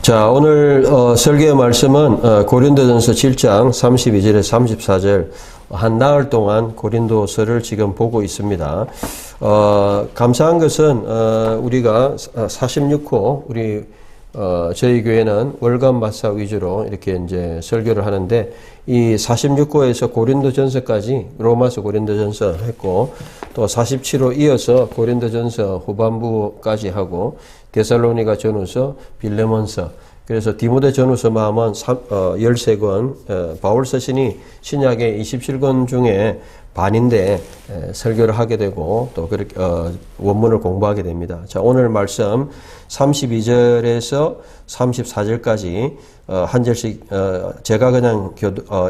자, 오늘 설교의 말씀은 고린도전서 7장 32절에서 34절 한 나흘 동안 고린도서를 지금 보고 있습니다. 감사한 것은 우리가 46호 우리 저희 교회는 월간 마사 위주로 이렇게 이제 설교를 하는데 이 46호에서 고린도전서까지 로마서 고린도전서 했고 또 47호 이어서 고린도전서 후반부까지 하고 데살로니가 전후서 빌레몬서 그래서 디모데 전후서만 하면 13권 바울 서신이 신약의 27권 중에 반인데 설교를 하게 되고 또 그렇게 원문을 공부하게 됩니다. 자, 오늘 말씀 32절에서 34절까지 한 절씩 제가 그냥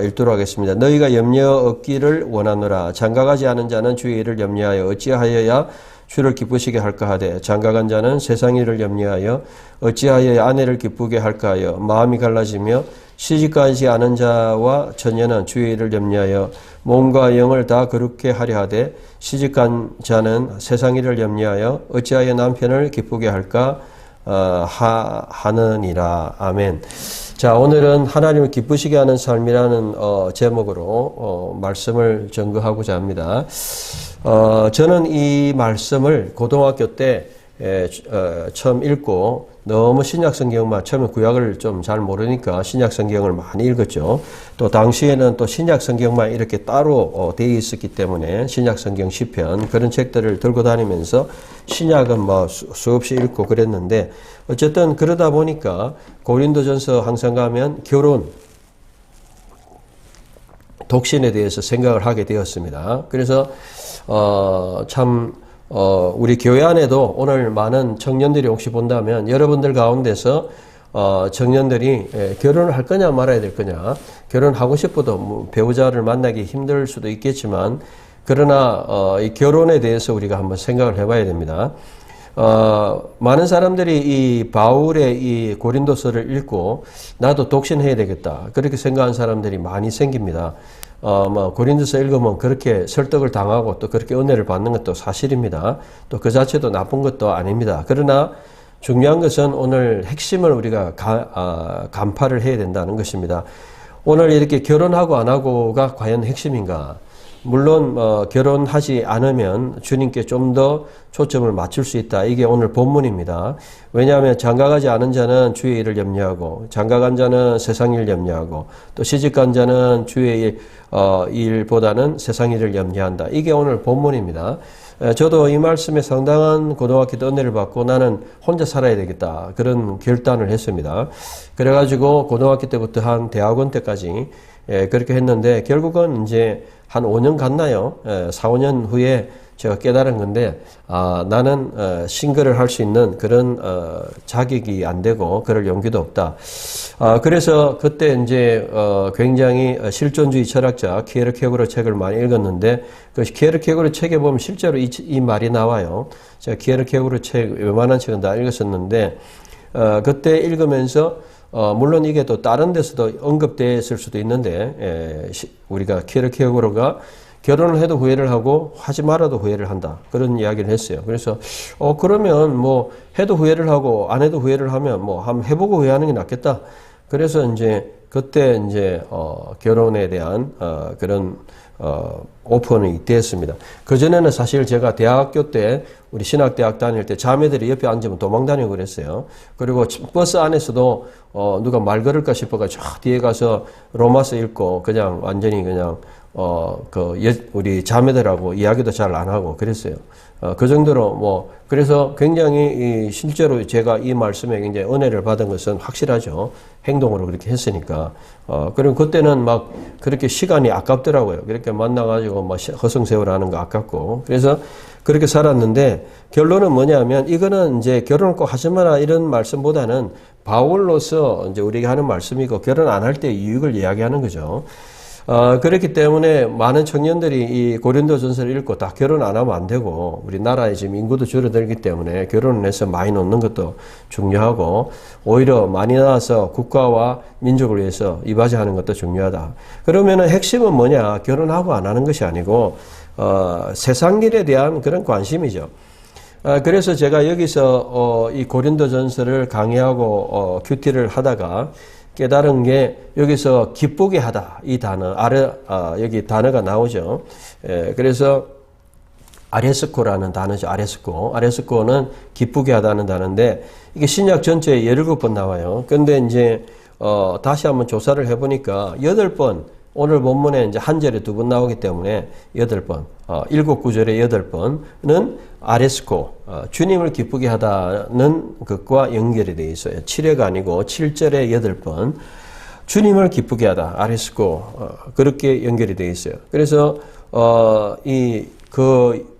읽도록 하겠습니다. 너희가 염려 얻기를 원하노라. 장가가지 않은 자는 주의 일을 염려하여 어찌하여야 주를 기쁘시게 할까 하되 장가간 자는 세상 일을 염려하여 어찌하여 아내를 기쁘게 할까 하여 마음이 갈라지며 시집가지 않은 자와 처녀는 주의 일을 염려하여 몸과 영을 다 거룩게 하려 하되 시집간 자는 세상 일을 염려하여 어찌하여 남편을 기쁘게 할까 하느니라. 아멘. 자, 오늘은 하나님을 기쁘시게 하는 삶이라는 제목으로 말씀을 전거하고자 합니다. 저는 이 말씀을 고등학교 때 처음 읽고 너무 신약성경만 처음에 구약을 좀 잘 모르니까 신약성경을 많이 읽었죠. 또 당시에는 또 신약성경만 이렇게 따로 되어 있었기 때문에 신약성경 시편 그런 책들을 들고 다니면서 신약은 뭐 수없이 읽고 그랬는데 어쨌든 그러다 보니까 고린도전서 항상 가면 결혼 독신에 대해서 생각을 하게 되었습니다. 그래서 우리 교회 안에도 오늘 많은 청년들이 혹시 본다면 여러분들 가운데서 청년들이 결혼을 할 거냐 말아야 될 거냐 결혼하고 싶어도 뭐 배우자를 만나기 힘들 수도 있겠지만 그러나 이 결혼에 대해서 우리가 한번 생각을 해봐야 됩니다. 많은 사람들이 이 바울의 이 고린도서를 읽고 나도 독신해야 되겠다 그렇게 생각하는 사람들이 많이 생깁니다. 고린도서 읽으면 그렇게 설득을 당하고 또 그렇게 은혜를 받는 것도 사실입니다. 또 그 자체도 나쁜 것도 아닙니다. 그러나 중요한 것은 오늘 핵심을 우리가 간파를 해야 된다는 것입니다. 오늘 이렇게 결혼하고 안 하고가 과연 핵심인가? 물론 결혼하지 않으면 주님께 좀 더 초점을 맞출 수 있다. 이게 오늘 본문입니다. 왜냐하면 장가가지 않은 자는 주의 일을 염려하고 장가간 자는 세상 일을 염려하고 또 시집간 자는 주의 일보다는 세상 일을 염려한다. 이게 오늘 본문입니다. 저도 이 말씀에 상당한 고등학교 때 은혜를 받고 나는 혼자 살아야 되겠다. 그런 결단을 했습니다. 그래가지고 고등학교 때부터 한 대학원 때까지 그렇게 했는데 결국은 이제 한 5년 갔나요? 4, 5년 후에 제가 깨달은 건데 나는 싱글을 할 수 있는 그런 자격이 안 되고 그럴 용기도 없다. 그래서 그때 이제 굉장히 실존주의 철학자 키에르케고르 책을 많이 읽었는데 그 키에르케고르 책에 보면 실제로 이 말이 나와요. 제가 키에르케고르 책 웬만한 책은 다 읽었었는데 그때 읽으면서 물론 이게 또 다른 데서도 언급됐을 수도 있는데 우리가 키에르케고르가 결혼을 해도 후회를 하고 하지 말아도 후회를 한다. 그런 이야기를 했어요. 그래서 그러면 뭐 해도 후회를 하고 안 해도 후회를 하면 뭐 한번 해보고 후회하는 게 낫겠다. 그래서 이제 그때 이제 결혼에 대한 그런 오픈이 됐습니다. 그전에는 사실 제가 대학교 때 우리 신학대학 다닐 때 자매들이 옆에 앉으면 도망다니고 그랬어요. 그리고 버스 안에서도 누가 말 걸을까 싶어가지고 뒤에 가서 로마서 읽고 그냥 완전히 그냥 우리 자매들하고 이야기도 잘 안 하고 그랬어요. 그 정도로 그래서 굉장히 실제로 제가 이 말씀에 굉장히 은혜를 받은 것은 확실하죠. 행동으로 그렇게 했으니까. 그리고 그때는 막 그렇게 시간이 아깝더라고요. 그렇게 만나가지고 막 허송세월하는 거 아깝고. 그래서 그렇게 살았는데 결론은 뭐냐면 이거는 이제 결혼을 꼭 하지 마라 이런 말씀보다는 바울로서 이제 우리가 하는 말씀이고 결혼 안 할 때 유익을 이야기하는 거죠. 그렇기 때문에 많은 청년들이 이 고린도전서를 읽고 다 결혼 안 하면 안 되고 우리나라에 지금 인구도 줄어들기 때문에 결혼을 해서 많이 놓는 것도 중요하고 오히려 많이 낳아서 국가와 민족을 위해서 이바지하는 것도 중요하다. 그러면은 핵심은 뭐냐? 결혼하고 안 하는 것이 아니고 세상 일에 대한 그런 관심이죠. 그래서 제가 여기서 이 고린도전서를 강의하고 큐티를 하다가 깨달은 게 여기서 기쁘게 하다 이 단어 여기 단어가 나오죠. 그래서 아레스코라는 단어죠. 아레스코는 기쁘게 하다는 단어인데 이게 신약 전체에 17번 나와요. 근데 이제 다시 한번 조사를 해보니까 8번, 오늘 본문에 이제 한 절에 2번 나오기 때문에 8번, 7구절에 8번은 아레스코, 주님을 기쁘게 하다는 것과 연결이 되어 있어요. 7회가 아니고 7절에 8번, 주님을 기쁘게 하다, 아레스코, 그렇게 연결이 되어 있어요. 그래서, 그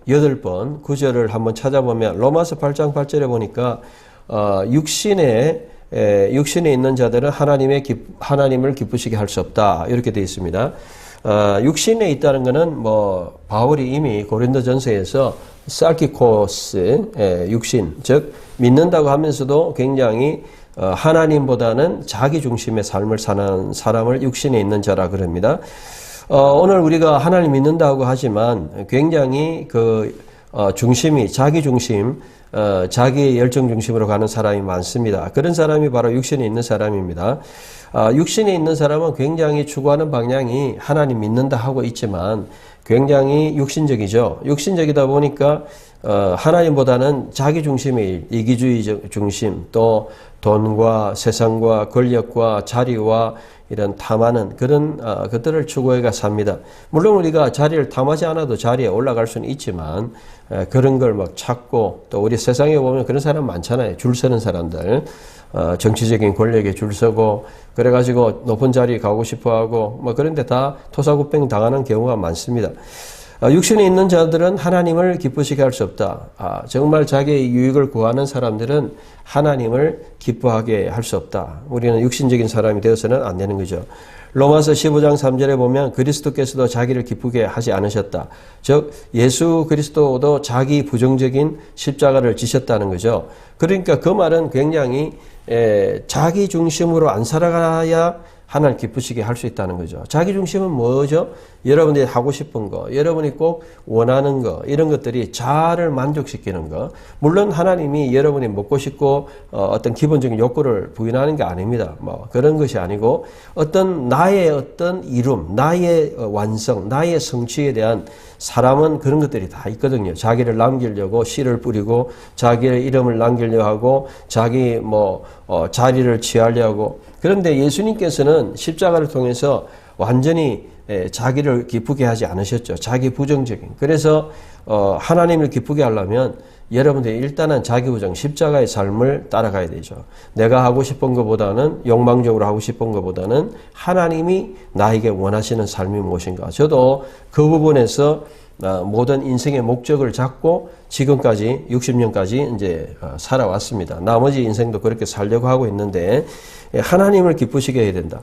8번, 9절을 한번 찾아보면, 로마서 8장 8절에 보니까, 육신에 있는 자들은 하나님을 기쁘시게 할 수 없다. 이렇게 되어 있습니다. 육신에 있다는 것은 바울이 이미 고린도전서에서 살키코스, 육신, 즉, 믿는다고 하면서도 굉장히 하나님보다는 자기 중심의 삶을 사는 사람을 육신에 있는 자라 그럽니다. 오늘 우리가 하나님 믿는다고 하지만 굉장히 중심이 자기 중심, 자기의 열정 중심으로 가는 사람이 많습니다. 그런 사람이 바로 육신에 있는 사람입니다. 육신에 있는 사람은 굉장히 추구하는 방향이 하나님 믿는다 하고 있지만 굉장히 육신적이죠. 육신적이다 보니까 하나님보다는 자기 중심의 이기주의 중심, 또 돈과 세상과 권력과 자리와 이런 탐하는 그런 것들을 추구해가 삽니다. 물론 우리가 자리를 탐하지 않아도 자리에 올라갈 수는 있지만 그런 걸 막 찾고, 또 우리 세상에 보면 그런 사람 많잖아요. 줄 서는 사람들, 정치적인 권력에 줄 서고 그래가지고 높은 자리에 가고 싶어하고 그런데 다 토사구팽 당하는 경우가 많습니다. 육신에 있는 자들은 하나님을 기쁘시게 할 수 없다. 정말 자기의 유익을 구하는 사람들은 하나님을 기뻐하게 할 수 없다. 우리는 육신적인 사람이 되어서는 안 되는 거죠. 로마서 15장 3절에 보면 그리스도께서도 자기를 기쁘게 하지 않으셨다. 즉 예수 그리스도도 자기 부정적인 십자가를 지셨다는 거죠. 그러니까 그 말은 굉장히 자기 중심으로 안 살아가야 하나님 기쁘시게 할 수 있다는 거죠. 자기 중심은 뭐죠? 여러분들이 하고 싶은 거, 여러분이 꼭 원하는 거, 이런 것들이 자아를 만족시키는 거. 물론 하나님이 여러분이 먹고 싶고 어떤 기본적인 욕구를 부인하는 게 아닙니다. 그런 것이 아니고 나의 어떤 이룸, 나의 완성, 나의 성취에 대한 사람은 그런 것들이 다 있거든요. 자기를 남기려고 씨를 뿌리고 자기의 이름을 남기려고 하고 자기 자리를 취하려고. 그런데 예수님께서는 십자가를 통해서 완전히 자기를 기쁘게 하지 않으셨죠. 자기 부정적인. 그래서 하나님을 기쁘게 하려면 여러분들이 일단은 자기 부정, 십자가의 삶을 따라가야 되죠. 내가 하고 싶은 것보다는, 욕망적으로 하고 싶은 것보다는 하나님이 나에게 원하시는 삶이 무엇인가. 저도 그 부분에서 모든 인생의 목적을 잡고 지금까지 60년까지 이제 살아왔습니다. 나머지 인생도 그렇게 살려고 하고 있는데 하나님을 기쁘시게 해야 된다.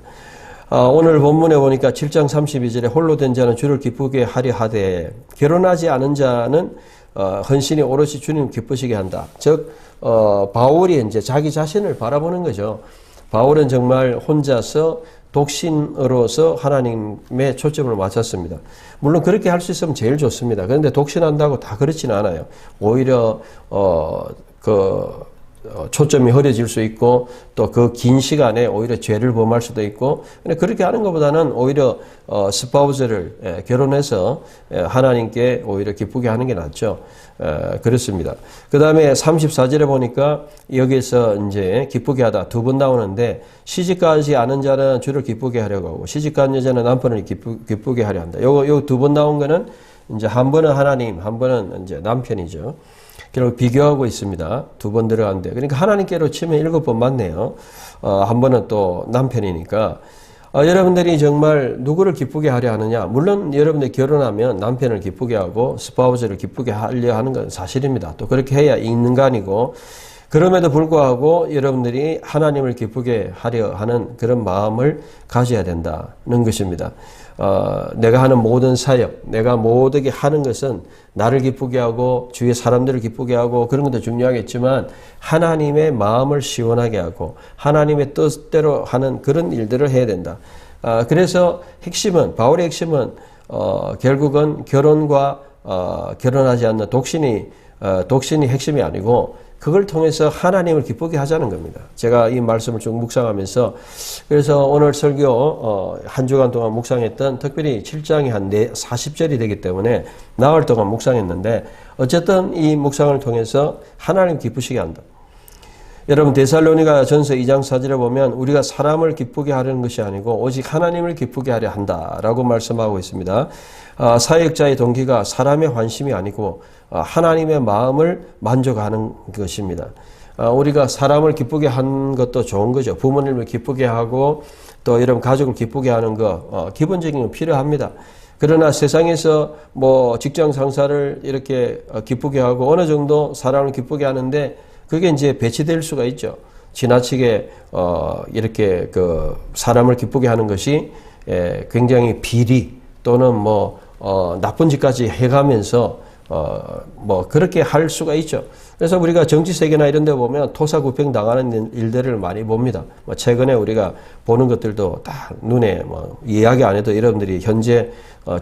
오늘 본문에 보니까 7장 32절에 홀로 된 자는 주를 기쁘게 하려 하되 결혼하지 않은 자는 헌신이 오롯이 주님 기쁘시게 한다. 즉 바울이 이제 자기 자신을 바라보는 거죠. 바울은 정말 혼자서 독신으로서 하나님의 초점을 맞췄습니다. 물론 그렇게 할 수 있으면 제일 좋습니다. 그런데 독신한다고 다 그렇지는 않아요. 오히려 초점이 흐려질 수 있고 또 그 긴 시간에 오히려 죄를 범할 수도 있고, 그렇게 하는 것보다는 오히려 스파우스를 결혼해서 하나님께 오히려 기쁘게 하는 게 낫죠. 그렇습니다. 그 다음에 34절에 보니까 여기서 이제 기쁘게 하다 2번 나오는데 시집가지 않은 자는 주를 기쁘게 하려고 하고 시집간 여자는 남편을 기쁘게 하려 한다. 요 2번 나온 거는 이제 한 번은 하나님, 한 번은 이제 남편이죠. 결국 비교하고 있습니다. 2번 들어간데. 그러니까 하나님께로 치면 7번 맞네요. 한 번은 또 남편이니까. 여러분들이 정말 누구를 기쁘게 하려 하느냐? 물론 여러분들이 결혼하면 남편을 기쁘게 하고 스파우스를 기쁘게 하려 하는 건 사실입니다. 또 그렇게 해야 인간이고, 그럼에도 불구하고 여러분들이 하나님을 기쁘게 하려 하는 그런 마음을 가져야 된다는 것입니다. 내가 하는 모든 사역, 내가 모든 게 하는 것은 나를 기쁘게 하고 주위의 사람들을 기쁘게 하고 그런 것도 중요하겠지만 하나님의 마음을 시원하게 하고 하나님의 뜻대로 하는 그런 일들을 해야 된다. 그래서 바울의 핵심은 결국은 결혼과 결혼하지 않는 독신이 독신이 핵심이 아니고 그걸 통해서 하나님을 기쁘게 하자는 겁니다. 제가 이 말씀을 쭉 묵상하면서 그래서 오늘 설교 한 주간 동안 묵상했던 특별히 7장이 한 40절이 되기 때문에 나흘 동안 묵상했는데 어쨌든 이 묵상을 통해서 하나님 기쁘시게 한다. 여러분 데살로니가 전서 2장 4절에 보면 우리가 사람을 기쁘게 하려는 것이 아니고 오직 하나님을 기쁘게 하려 한다라고 말씀하고 있습니다. 사역자의 동기가 사람의 환심이 아니고 하나님의 마음을 만족하는 것입니다. 우리가 사람을 기쁘게 한 것도 좋은 거죠. 부모님을 기쁘게 하고 또 여러분 가족을 기쁘게 하는 거 기본적인 건 필요합니다. 그러나 세상에서 뭐 직장 상사를 이렇게 기쁘게 하고 어느 정도 사람을 기쁘게 하는데 그게 이제 배치될 수가 있죠. 지나치게 이렇게 그 사람을 기쁘게 하는 것이 굉장히 비리 또는 뭐 나쁜 짓까지 해가면서 뭐 그렇게 할 수가 있죠. 그래서 우리가 정치 세계나 이런 데 보면 토사구팽 당하는 일들을 많이 봅니다. 뭐 최근에 우리가 보는 것들도 다 눈에 뭐 이야기 안 해도 여러분들이 현재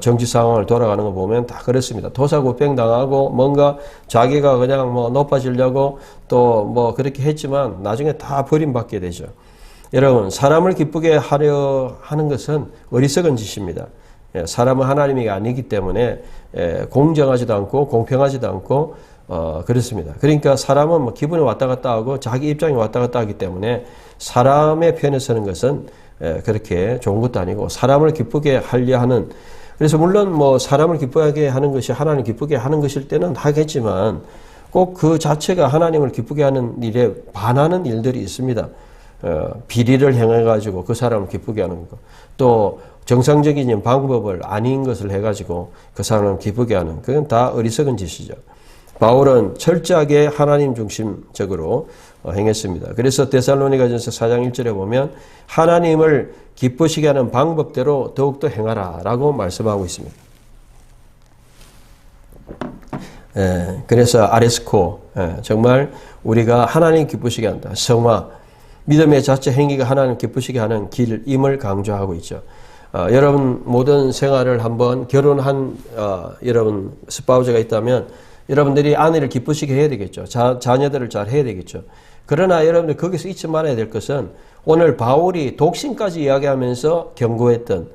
정치 상황을 돌아가는 거 보면 다 그렇습니다. 토사구팽 당하고 뭔가 자기가 그냥 뭐 높아지려고 또 뭐 그렇게 했지만 나중에 다 버림받게 되죠. 여러분 사람을 기쁘게 하려 하는 것은 어리석은 짓입니다. 사람은 하나님이 아니기 때문에 공정하지도 않고 공평하지도 않고 그렇습니다. 그러니까 사람은 뭐 기분이 왔다 갔다 하고 자기 입장이 왔다 갔다 하기 때문에 사람의 편에 서는 것은 그렇게 좋은 것도 아니고 사람을 기쁘게 하려 하는 그래서 물론 뭐 사람을 기쁘게 하는 것이 하나님을 기쁘게 하는 것일 때는 하겠지만 꼭 그 자체가 하나님을 기쁘게 하는 일에 반하는 일들이 있습니다. 비리를 행해가지고 그 사람을 기쁘게 하는 것. 또 정상적인 방법을 아닌 것을 해가지고 그 사람을 기쁘게 하는 그건 다 어리석은 짓이죠. 바울은 철저하게 하나님 중심적으로 행했습니다. 그래서 데살로니가전서 4장 1절에 보면 하나님을 기쁘시게 하는 방법대로 더욱더 행하라 라고 말씀하고 있습니다. 그래서 아레스코 정말 우리가 하나님 기쁘시게 한다. 성화 믿음의 자체 행위가 하나님 기쁘시게 하는 길임을 강조하고 있죠. 여러분 모든 생활을 한번 결혼한 여러분 스파우저가 있다면 여러분들이 아내를 기쁘시게 해야 되겠죠. 자녀들을 잘 해야 되겠죠. 그러나 여러분들 거기서 잊지 말아야 될 것은 오늘 바울이 독신까지 이야기하면서 경고했던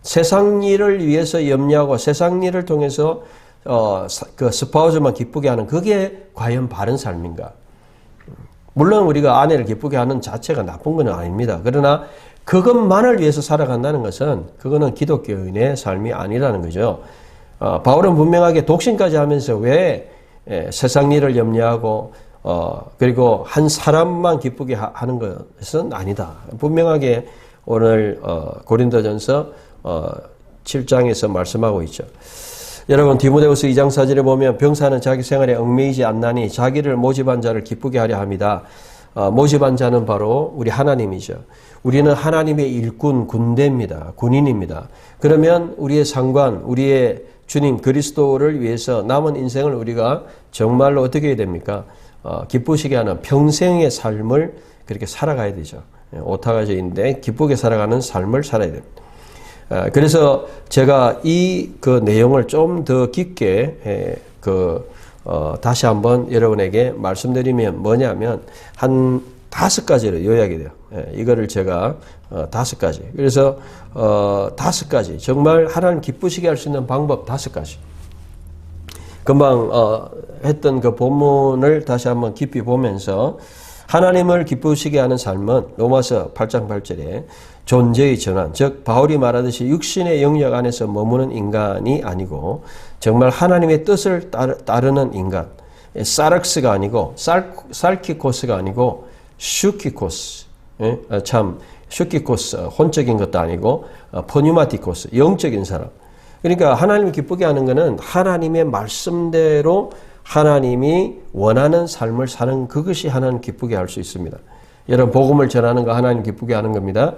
세상 일을 위해서 염려하고 세상 일을 통해서 그 스파우저만 기쁘게 하는 그게 과연 바른 삶인가? 물론 우리가 아내를 기쁘게 하는 자체가 나쁜 건 아닙니다. 그러나 그것만을 위해서 살아간다는 것은 그거는 기독교인의 삶이 아니라는 거죠. 바울은 분명하게 독신까지 하면서 왜 세상 일을 염려하고 그리고 한 사람만 기쁘게 하는 것은 아니다. 분명하게 오늘 고린도전서 7장에서 말씀하고 있죠. 여러분 디모데후서 2장 4절에 보면 병사는 자기 생활에 얽매이지 않나니 자기를 모집한 자를 기쁘게 하려 합니다. 모집한 자는 바로 우리 하나님이죠. 우리는 하나님의 일꾼, 군대입니다. 군인입니다. 그러면 우리의 상관, 우리의 주님 그리스도를 위해서 남은 인생을 우리가 정말로 어떻게 해야 됩니까? 기쁘시게 하는 평생의 삶을 그렇게 살아가야 되죠. 오타가 저인데 기쁘게 살아가는 삶을 살아야 됩니다. 그래서 제가 이 그 내용을 좀 더 깊게 다시 한번 여러분에게 말씀드리면 뭐냐면 한 5가지로 요약이 돼요. 이거를 제가 5가지. 그래서 5가지 정말 하나님 기쁘시게 할 수 있는 방법 5가지. 금방 했던 그 본문을 다시 한번 깊이 보면서 하나님을 기쁘시게 하는 삶은 로마서 8장 8절에 존재의 전환, 즉 바울이 말하듯이 육신의 영역 안에서 머무는 인간이 아니고 정말 하나님의 뜻을 따르는 인간, 사락스가 아니고 살키코스가 아니고 슈키코스, 참 슈키코스 혼적인 것도 아니고 포뉴마티코스 영적인 사람. 그러니까 하나님을 기쁘게 하는 것은 하나님의 말씀대로 하나님이 원하는 삶을 사는 그것이 하나님 기쁘게 할 수 있습니다. 여러분 복음을 전하는 거 하나님 기쁘게 하는 겁니다.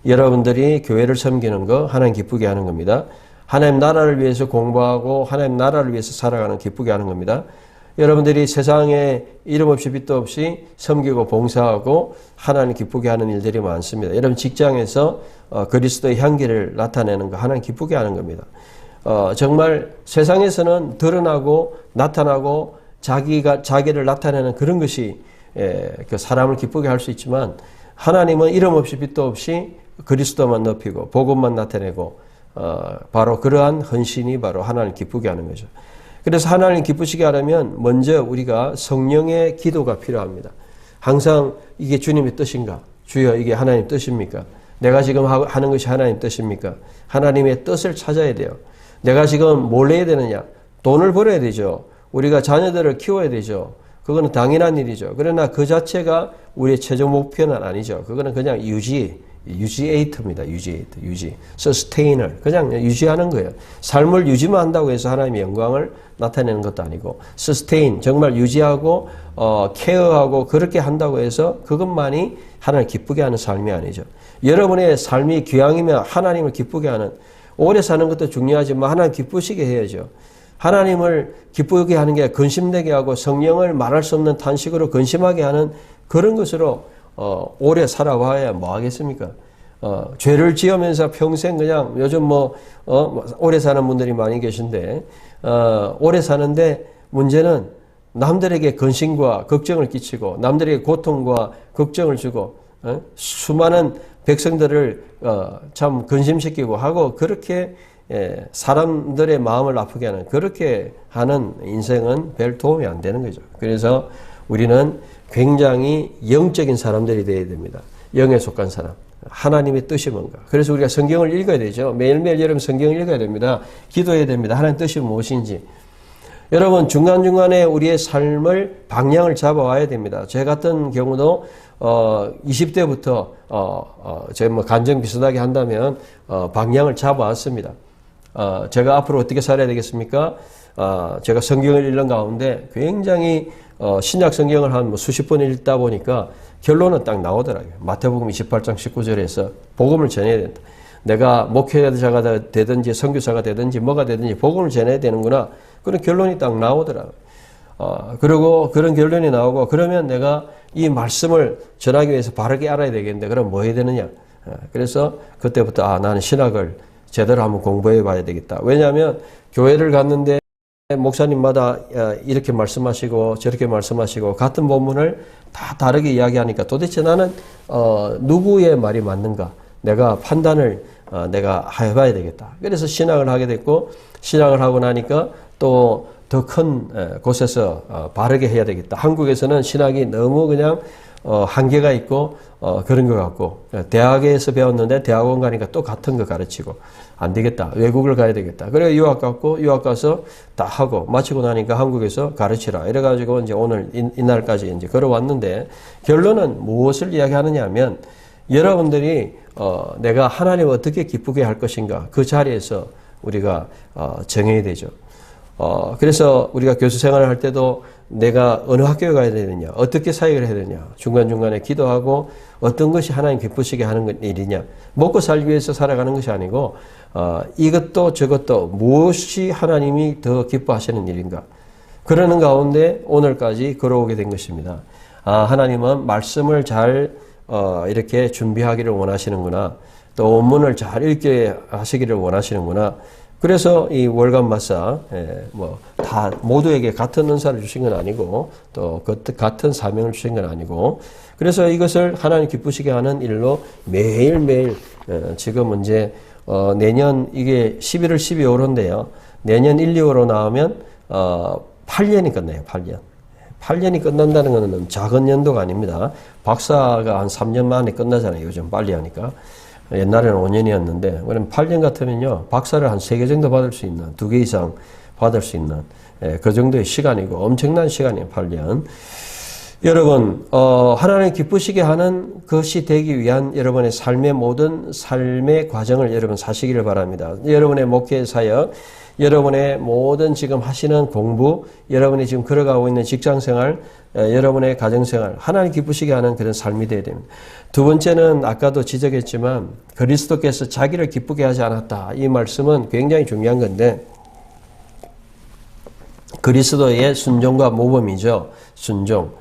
여러분들이 교회를 섬기는 거 하나님 기쁘게 하는 겁니다. 하나님 나라를 위해서 공부하고 하나님 나라를 위해서 살아가는 기쁘게 하는 겁니다. 여러분들이 세상에 이름 없이 빛도 없이 섬기고 봉사하고 하나님 기쁘게 하는 일들이 많습니다. 여러분 직장에서 그리스도의 향기를 나타내는 거 하나님 기쁘게 하는 겁니다. 정말 세상에서는 드러나고 나타나고 자기를 나타내는 그런 것이 그 사람을 기쁘게 할 수 있지만 하나님은 이름 없이 빛도 없이 그리스도만 높이고 복음만 나타내고 바로 그러한 헌신이 바로 하나님을 기쁘게 하는 거죠. 그래서 하나님 기쁘시게 하려면 먼저 우리가 성령의 기도가 필요합니다. 항상 이게 주님의 뜻인가? 주여 이게 하나님 뜻입니까? 내가 지금 하는 것이 하나님 뜻입니까? 하나님의 뜻을 찾아야 돼요. 내가 지금 뭘 해야 되느냐? 돈을 벌어야 되죠. 우리가 자녀들을 키워야 되죠. 그거는 당연한 일이죠. 그러나 그 자체가 우리의 최종 목표는 아니죠. 그거는 그냥 유지에이터입니다. 유지. 서스테이너. 그냥 유지하는 거예요. 삶을 유지만 한다고 해서 하나님의 영광을 나타내는 것도 아니고, 서스테인, 정말 유지하고, 케어하고, 그렇게 한다고 해서 그것만이 하나님을 기쁘게 하는 삶이 아니죠. 여러분의 삶이 귀향이며 하나님을 기쁘게 하는, 오래 사는 것도 중요하지만 하나님 기쁘시게 해야죠. 하나님을 기쁘게 하는 게 근심되게 하고 성령을 말할 수 없는 탄식으로 근심하게 하는 그런 것으로 오래 살아봐야 뭐 하겠습니까? 죄를 지으면서 평생 그냥 요즘 오래 사는 분들이 많이 계신데 오래 사는데 문제는 남들에게 근심과 걱정을 끼치고 남들에게 고통과 걱정을 주고 수많은 백성들을 참 근심시키고 하고 그렇게 사람들의 마음을 아프게 하는 그렇게 하는 인생은 별 도움이 안 되는 거죠. 그래서 우리는 굉장히 영적인 사람들이 되어야 됩니다. 영에 속한 사람. 하나님의 뜻이 뭔가. 그래서 우리가 성경을 읽어야 되죠. 매일매일 여러분 성경을 읽어야 됩니다. 기도해야 됩니다. 하나님 뜻이 무엇인지. 여러분 중간중간에 우리의 삶을 방향을 잡아와야 됩니다. 저 같은 경우도 20대부터 제가 간증 비슷하게 한다면 방향을 잡아왔습니다. 제가 앞으로 어떻게 살아야 되겠습니까? 제가 성경을 읽는 가운데 굉장히 신약 성경을 한 수십 번 읽다 보니까 결론은 딱 나오더라고요. 마태복음 28장 19절에서 복음을 전해야 된다. 내가 목회자가 되든지 선교사가 되든지 뭐가 되든지 복음을 전해야 되는구나. 그런 결론이 딱 나오더라고요. 그리고 그런 결론이 나오고 그러면 내가 이 말씀을 전하기 위해서 바르게 알아야 되겠는데 그럼 뭐 해야 되느냐. 그래서 그때부터 나는 신학을 제대로 한번 공부해 봐야 되겠다. 왜냐하면 교회를 갔는데 목사님마다 이렇게 말씀하시고 저렇게 말씀하시고 같은 본문을 다 다르게 이야기하니까 도대체 나는 누구의 말이 맞는가 내가 판단을 내가 해봐야 되겠다. 그래서 신학을 하게 됐고 신학을 하고 나니까 또 더 큰 곳에서 바르게 해야 되겠다. 한국에서는 신학이 너무 그냥 한계가 있고 그런 것 같고 대학에서 배웠는데 대학원 가니까 또 같은 거 가르치고 안 되겠다. 외국을 가야 되겠다. 그래 유학 갔고 유학 가서 다 하고 마치고 나니까 한국에서 가르치라. 이래가지고 이제 오늘 이날까지 이제 걸어왔는데 결론은 무엇을 이야기하느냐 하면 여러분들이 내가 하나님을 어떻게 기쁘게 할 것인가 그 자리에서 우리가 정해야 되죠. 그래서 우리가 교수 생활을 할 때도 내가 어느 학교에 가야 되느냐, 어떻게 사역을 해야 되느냐, 중간중간에 기도하고 어떤 것이 하나님 기쁘시게 하는 일이냐, 먹고 살기 위해서 살아가는 것이 아니고, 이것도 저것도 무엇이 하나님이 더 기뻐하시는 일인가. 그러는 가운데 오늘까지 걸어오게 된 것입니다. 하나님은 말씀을 잘, 이렇게 준비하기를 원하시는구나. 또 원문을 잘 읽게 하시기를 원하시는구나. 그래서 이 월간 마사 다 모두에게 같은 은사를 주신 건 아니고 또 같은 사명을 주신 건 아니고 그래서 이것을 하나님 기쁘시게 하는 일로 매일매일 지금 이제 내년 이게 11월 12월인데요. 내년 1, 2월로 나오면 8년이 끝나요. 8년. 8년이 끝난다는 것은 작은 연도가 아닙니다. 박사가 한 3년 만에 끝나잖아요. 요즘 빨리 하니까. 옛날에는 5년이었는데, 그럼 8년 같으면요, 박사를 한 3개 정도 받을 수 있는, 2개 이상 받을 수 있는, 그 정도의 시간이고, 엄청난 시간이에요, 8년. 여러분, 하나님 기쁘시게 하는 것이 되기 위한 여러분의 삶의 모든 삶의 과정을 여러분 사시기를 바랍니다. 여러분의 목회 사역, 여러분의 모든 지금 하시는 공부, 여러분이 지금 걸어가고 있는 직장 생활, 여러분의 가정 생활, 하나님 기쁘시게 하는 그런 삶이 되어야 됩니다. 두 번째는 아까도 지적했지만 그리스도께서 자기를 기쁘게 하지 않았다. 이 말씀은 굉장히 중요한 건데 그리스도의 순종과 모범이죠. 순종.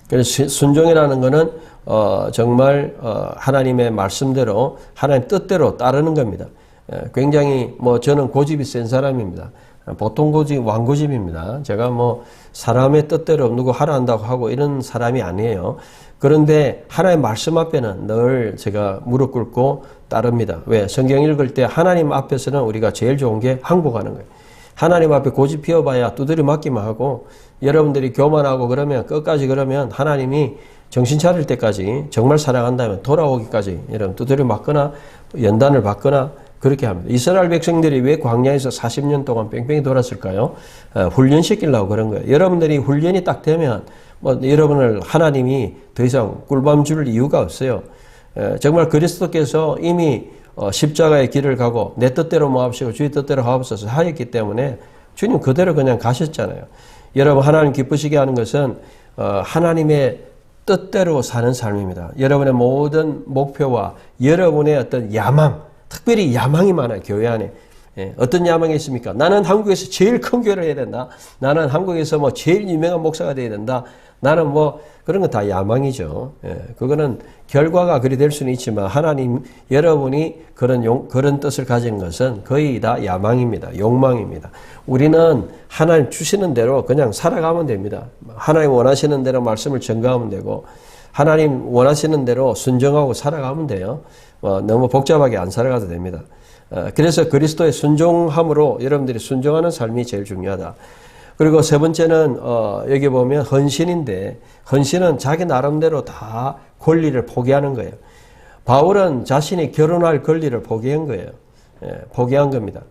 그래서 순종이라는 것은 정말 하나님의 말씀대로 하나님 뜻대로 따르는 겁니다. 굉장히 저는 고집이 센 사람입니다. 보통 고집, 왕고집입니다. 제가 뭐 사람의 뜻대로 누구 하라 한다고 하고 이런 사람이 아니에요. 그런데 하나님의 말씀 앞에는 늘 제가 무릎 꿇고 따릅니다. 왜? 성경 읽을 때 하나님 앞에서는 우리가 제일 좋은 게 항복하는 거예요. 하나님 앞에 고집 피워봐야 두드려 맞기만 하고, 여러분들이 교만하고 그러면 끝까지 그러면 하나님이 정신 차릴 때까지 정말 사랑한다면 돌아오기까지 여러분 두드려 맞거나 연단을 받거나 그렇게 합니다. 이스라엘 백성들이 왜 광야에서 40년 동안 뺑뺑이 돌았을까요? 훈련시키려고 그런 거예요. 여러분들이 훈련이 딱 되면 뭐 여러분을 하나님이 더 이상 꿀밤 줄 이유가 없어요. 정말 그리스도께서 이미 십자가의 길을 가고 내 뜻대로 모합시고 주의 뜻대로 하옵소서 하였기 때문에 주님 그대로 그냥 가셨잖아요. 여러분 하나님 기쁘시게 하는 것은 하나님의 뜻대로 사는 삶입니다. 여러분의 모든 목표와 여러분의 어떤 야망, 특별히 야망이 많아요. 교회 안에. 어떤 야망이 있습니까? 나는 한국에서 제일 큰 교회를 해야 된다. 나는 한국에서 뭐 제일 유명한 목사가 돼야 된다. 나는 뭐 그런 건 다 야망이죠. 그거는 결과가 그리 될 수는 있지만 하나님 여러분이 그런 뜻을 가진 것은 거의 다 야망입니다. 욕망입니다. 우리는 하나님 주시는 대로 그냥 살아가면 됩니다. 하나님 원하시는 대로 말씀을 전가하면 되고 하나님 원하시는 대로 순종하고 살아가면 돼요. 너무 복잡하게 안 살아가도 됩니다. 그래서 그리스도의 순종함으로 여러분들이 순종하는 삶이 제일 중요하다. 그리고 세 번째는 여기 보면 헌신인데, 헌신은 자기 나름대로 다 권리를 포기하는 거예요. 바울은 자신이 결혼할 권리를 포기한 거예요. 포기한 겁니다.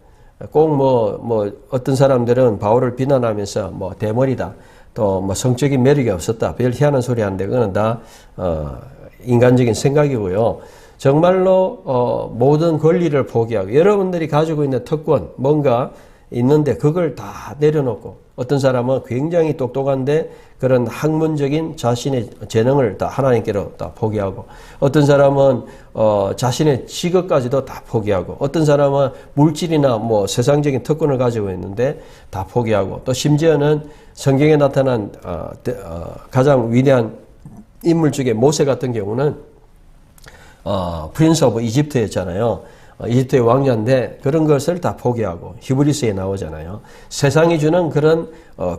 꼭 어떤 사람들은 바울을 비난하면서 대머리다, 또 성적인 매력이 없었다, 별 희한한 소리 하는데 그거는 다 인간적인 생각이고요. 정말로 모든 권리를 포기하고 여러분들이 가지고 있는 특권 뭔가 있는데 그걸 다 내려놓고, 어떤 사람은 굉장히 똑똑한데 그런 학문적인 자신의 재능을 다 하나님께로 다 포기하고, 어떤 사람은 자신의 직업까지도 다 포기하고, 어떤 사람은 물질이나 세상적인 특권을 가지고 있는데 다 포기하고, 또 심지어는 성경에 나타난 가장 위대한 인물 중에 모세 같은 경우는 프린스 오브 이집트였잖아요. 이집트의 왕자인데 그런 것을 다 포기하고, 히브리서에 나오잖아요. 세상이 주는 그런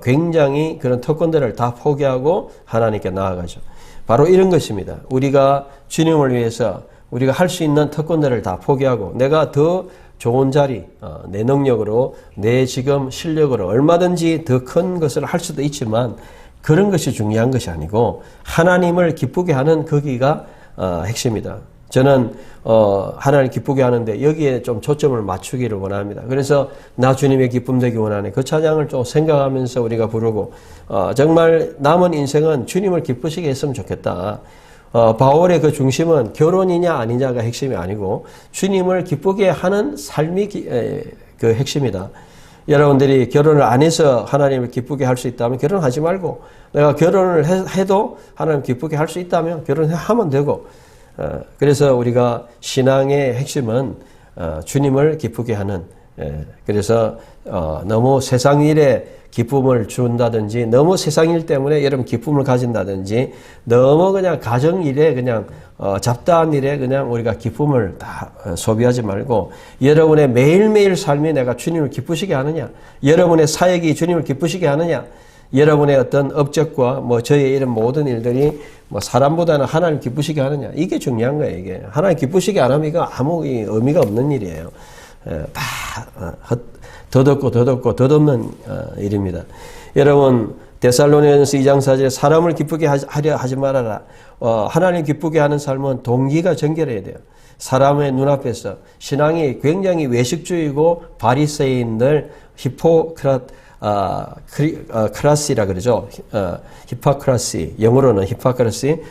굉장히 그런 특권들을 다 포기하고 하나님께 나아가죠. 바로 이런 것입니다. 우리가 주님을 위해서 우리가 할 수 있는 특권들을 다 포기하고, 내가 더 좋은 자리, 내 능력으로, 내 지금 실력으로 얼마든지 더 큰 것을 할 수도 있지만 그런 것이 중요한 것이 아니고 하나님을 기쁘게 하는 거기가 핵심이다. 저는 하나님을 기쁘게 하는데 여기에 좀 초점을 맞추기를 원합니다. 그래서 나 주님의 기쁨 되기 원하네. 그 찬양을 좀 생각하면서 우리가 부르고 정말 남은 인생은 주님을 기쁘시게 했으면 좋겠다. 바울의 그 중심은 결혼이냐 아니냐가 핵심이 아니고 주님을 기쁘게 하는 삶이 그 핵심이다. 여러분들이 결혼을 안 해서 하나님을 기쁘게 할 수 있다면 결혼하지 말고, 내가 결혼을 해도 하나님 기쁘게 할 수 있다면 결혼하면 되고, 그래서 우리가 신앙의 핵심은 주님을 기쁘게 하는, 그래서 너무 세상 일에 기쁨을 준다든지, 너무 세상 일 때문에 여러분 기쁨을 가진다든지, 너무 그냥 가정 일에 그냥 잡다한 일에 그냥 우리가 기쁨을 다 소비하지 말고, 여러분의 매일매일 삶이 내가 주님을 기쁘시게 하느냐, 여러분의 사역이 주님을 기쁘시게 하느냐, 여러분의 어떤 업적과 저의 이런 모든 일들이 사람보다는 하나님 기쁘시게 하느냐, 이게 중요한 거예요. 이게 하나님 기쁘시게 안 하면 이거 아무 의미가 없는 일이에요. 다 덧없는 일입니다. 여러분, 데살로니가전서 2장 4절에 사람을 기쁘게 하려 하지 말아라. 하나님 기쁘게 하는 삶은 동기가 정결해야 돼요. 사람의 눈앞에서 신앙이 굉장히 외식주의고 바리새인들 크라시라 그러죠. 히파크라시, 영어로는 히파크라시.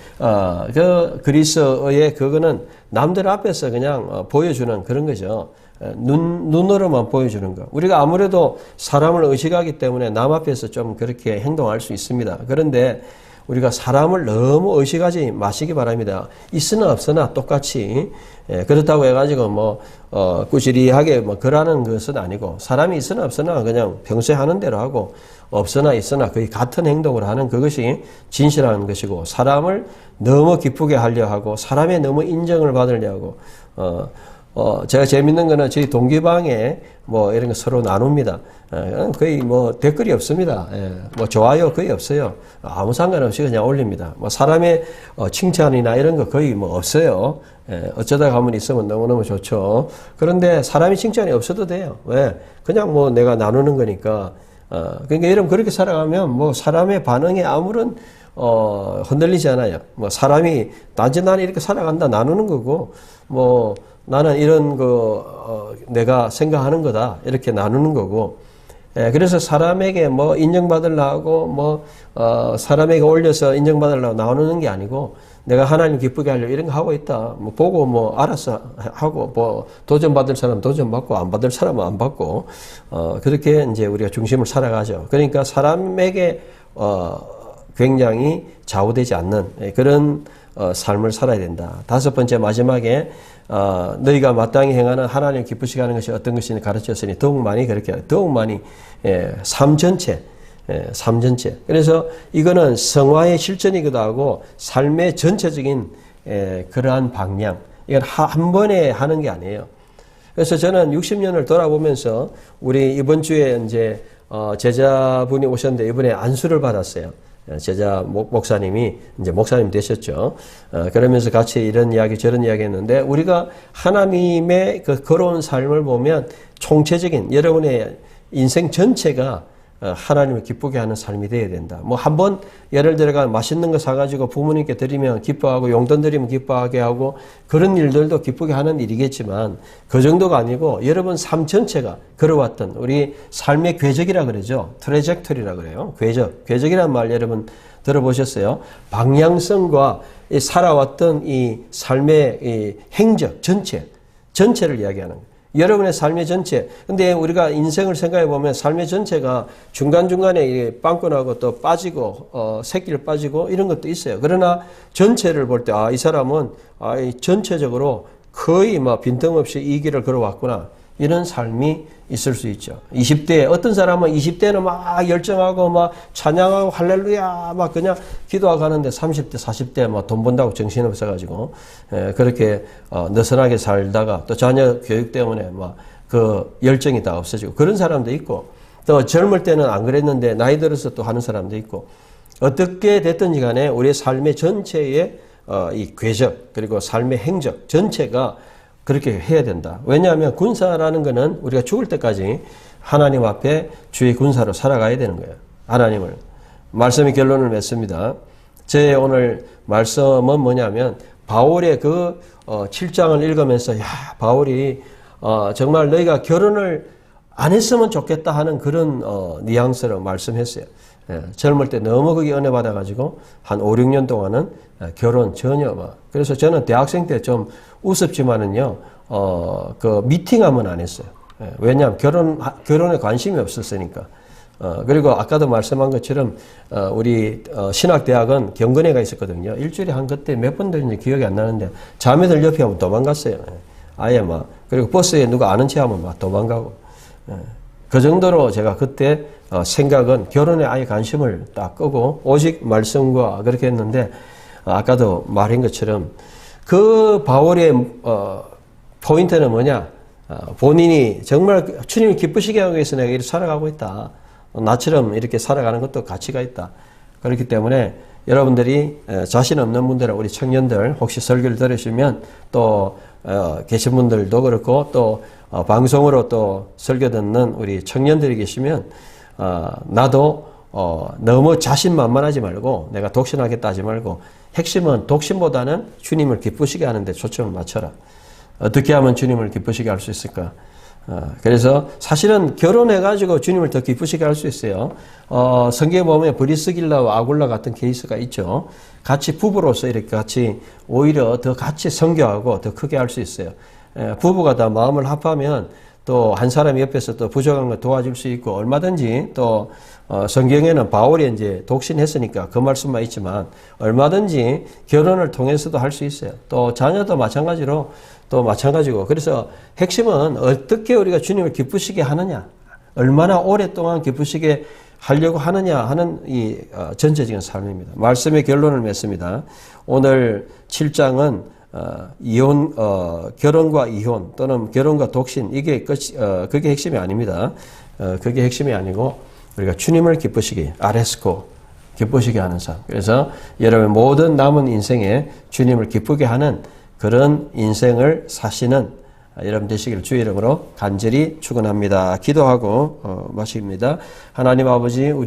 그 그리스어의 그거는 남들 앞에서 그냥 보여주는 그런 거죠. 눈으로만 보여주는 거. 우리가 아무래도 사람을 의식하기 때문에 남 앞에서 좀 그렇게 행동할 수 있습니다. 그런데 우리가 사람을 너무 의식하지 마시기 바랍니다. 있으나 없으나 똑같이. 그렇다고 해가지고 꾸지리하게 그러는 것은 아니고, 사람이 있으나 없으나 그냥 평소에 하는 대로 하고, 없으나 있으나 거의 같은 행동을 하는 그것이 진실한 것이고, 사람을 너무 기쁘게 하려 하고, 사람의 너무 인정을 받으려 하고, 제가 재밌는 거는 저희 동기방에 뭐 이런 거 서로 나눕니다. 거의 뭐 댓글이 없습니다. 뭐 좋아요 거의 없어요. 아무 상관없이 그냥 올립니다. 뭐 사람의 칭찬이나 이런 거 거의 뭐 없어요. 어쩌다 가면 있으면 너무너무 좋죠. 그런데 사람이 칭찬이 없어도 돼요. 왜? 그냥 뭐 내가 나누는 거니까. 그러니까 여러분 그렇게 살아가면 뭐 사람의 반응에 아무런 흔들리지 않아요. 뭐 사람이 단지 나는 이렇게 살아간다 나누는 거고 뭐 나는 이런 내가 생각하는 거다 이렇게 나누는 거고. 그래서 사람에게 뭐 인정받으려고 뭐 사람에게 올려서 인정받으려고 나누는 게 아니고 내가 하나님 기쁘게 하려고 이런 거 하고 있다. 뭐 보고 뭐 알아서 하고 뭐 도전 받을 사람 도전 받고 안 받을 사람은 안 받고 그렇게 이제 우리가 중심을 살아가죠. 그러니까 사람에게 굉장히 좌우되지 않는 그런 삶을 살아야 된다. 다섯 번째 마지막에 너희가 마땅히 행하는 하나님 기쁘시게 하는 것이 어떤 것인지 가르쳤으니 더욱 많이 그렇게 더욱 많이 삶 전체. 그래서 이거는 성화의 실천이기도 하고 삶의 전체적인 그러한 방향. 이건 한 번에 하는 게 아니에요. 그래서 저는 60년을 돌아보면서 우리 이번 주에 이제 제자분이 오셨는데 이번에 안수를 받았어요. 제자 목사님이 이제 목사님 되셨죠. 그러면서 같이 이런 이야기 저런 이야기 했는데 우리가 하나님의 그 걸어온 삶을 보면 총체적인 여러분의 인생 전체가 하나님을 기쁘게 하는 삶이 되어야 된다. 뭐 한번 예를 들어가 맛있는 거 사가지고 부모님께 드리면 기뻐하고 용돈 드리면 기뻐하게 하고 그런 일들도 기쁘게 하는 일이겠지만 그 정도가 아니고 여러분 삶 전체가 걸어왔던 우리 삶의 궤적이라 그러죠. 트레젝토리라 그래요. 궤적이라는 말 여러분 들어보셨어요? 방향성과 이 살아왔던 이 삶의 이 행적 전체를 이야기하는 거예요. 여러분의 삶의 전체. 근데 우리가 인생을 생각해 보면 삶의 전체가 중간중간에 빵꾸나고 또 빠지고, 새끼를 빠지고 이런 것도 있어요. 그러나 전체를 볼 때, 이 사람은, 전체적으로 거의 막 빈틈없이 이 길을 걸어왔구나. 이런 삶이 있을 수 있죠. 20대, 어떤 사람은 20대는 막 열정하고 막 찬양하고 할렐루야 막 그냥 기도하고 하는데 30대, 40대 막 돈 번다고 정신없어가지고, 그렇게, 느슨하게 살다가 또 자녀 교육 때문에 막 그 열정이 다 없어지고 그런 사람도 있고 또 젊을 때는 안 그랬는데 나이 들어서 또 하는 사람도 있고 어떻게 됐든지 간에 우리의 삶의 전체의 이 궤적 그리고 삶의 행적 전체가 그렇게 해야 된다. 왜냐하면 군사라는 것은 우리가 죽을 때까지 하나님 앞에 주의 군사로 살아가야 되는 거예요. 하나님을. 말씀의 결론을 맺습니다. 제 오늘 말씀은 뭐냐면 바울의 그 7장을 읽으면서 바울이 정말 너희가 결혼을 안 했으면 좋겠다 하는 그런 뉘앙스로 말씀했어요. 젊을 때 너무 그게 은혜 받아가지고 한 5, 6년 동안은 결혼 전혀 그래서 저는 대학생 때 좀 우습지만은요, 그 미팅하면 안 했어요. 왜냐하면 결혼에 관심이 없었으니까. 그리고 아까도 말씀한 것처럼 우리 신학대학은 경건회가 있었거든요. 일주일에 한 그때 몇 번 되는지 기억이 안 나는데 자매들 옆에 하면 도망갔어요. 아예 그리고 버스에 누가 아는 체 하면 도망가고. 그 정도로 제가 그때 생각은 결혼에 아예 관심을 딱 끄고 오직 말씀과 그렇게 했는데 아까도 말한 것처럼 그 바울의 포인트는 뭐냐? 본인이 정말 주님을 기쁘시게 하기 위해서 내가 이렇게 살아가고 있다. 나처럼 이렇게 살아가는 것도 가치가 있다. 그렇기 때문에 여러분들이 자신 없는 분들은 우리 청년들 혹시 설교를 들으시면 또 계신 분들도 그렇고 또 방송으로 또 설교 듣는 우리 청년들이 계시면 나도 너무 자신만만하지 말고 내가 독신하겠다 하지 말고 핵심은 독신보다는 주님을 기쁘시게 하는데 초점을 맞춰라. 어떻게 하면 주님을 기쁘시게 할 수 있을까? 그래서 사실은 결혼해가지고 주님을 더 기쁘시게 할 수 있어요. 성경에 보면 브리스길라와 아굴라 같은 케이스가 있죠. 같이 부부로서 이렇게 같이 오히려 더 같이 선교하고 더 크게 할 수 있어요. 부부가 다 마음을 합하면 또 한 사람이 옆에서 또 부족한 거 도와줄 수 있고 얼마든지 또 성경에는 바울이 이제 독신했으니까 그 말씀만 있지만 얼마든지 결혼을 통해서도 할 수 있어요. 또 자녀도 마찬가지로 또 마찬가지고 그래서 핵심은 어떻게 우리가 주님을 기쁘시게 하느냐 얼마나 오랫동안 기쁘시게 하려고 하느냐 하는 이 전체적인 삶입니다. 말씀의 결론을 맺습니다. 오늘 7장은 결혼과 이혼 또는 결혼과 독신 이게 그게 핵심이 아닙니다. 그게 핵심이 아니고 우리가 주님을 기쁘시게 아레스코 기쁘시게 하는 삶. 그래서 여러분 모든 남은 인생에 주님을 기쁘게 하는 그런 인생을 사시는 여러분 되시기를 주의 이름으로 간절히 축원합니다. 기도하고 마칩니다. 하나님 아버지